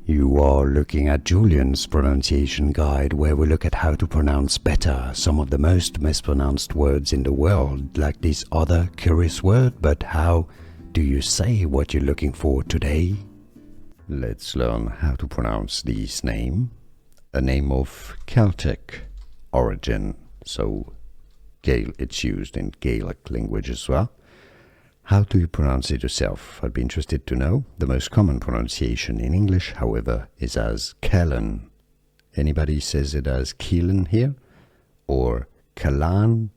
You are looking at Julian's pronunciation guide, where we look at how to pronounce better some of the most mispronounced words in the world, like this other curious word. But how do you say what you're looking for today? Let's learn how to pronounce this name, a name of Celtic origin, so it's used in Gaelic language as well. How do you pronounce it yourself? I'd be interested to know. The most common pronunciation in English, however, is as Kellan. Anybody says it as Kellan here? Or Kellan?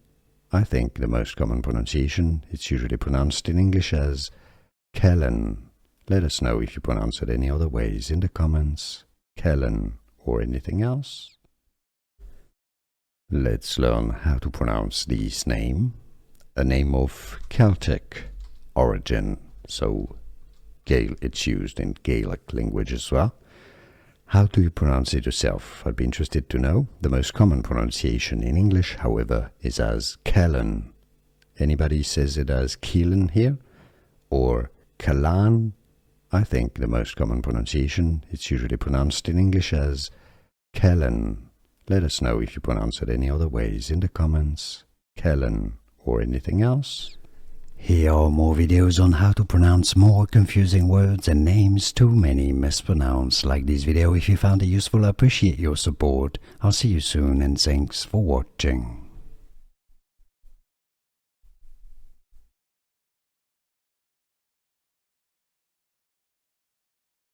I think the most common pronunciation, it's usually pronounced in English as Kellan. Let us know if you pronounce it any other ways in the comments. Kellan or anything else. Let's learn how to pronounce this name, a name of Celtic origin, so it's used in Gaelic language as well. How do you pronounce it yourself? I'd be interested to know. The most common pronunciation in English, however, is as Kellan. Anybody says it as Kellan here? Or Kellan? I think the most common pronunciation, it's usually pronounced in English as Kellan. Let us know if you pronounce it any other ways in the comments. Kellan or anything else. Here are more videos on how to pronounce more confusing words and names too many mispronounced. Like this video if you found it useful. I appreciate your support. I'll see you soon and thanks for watching.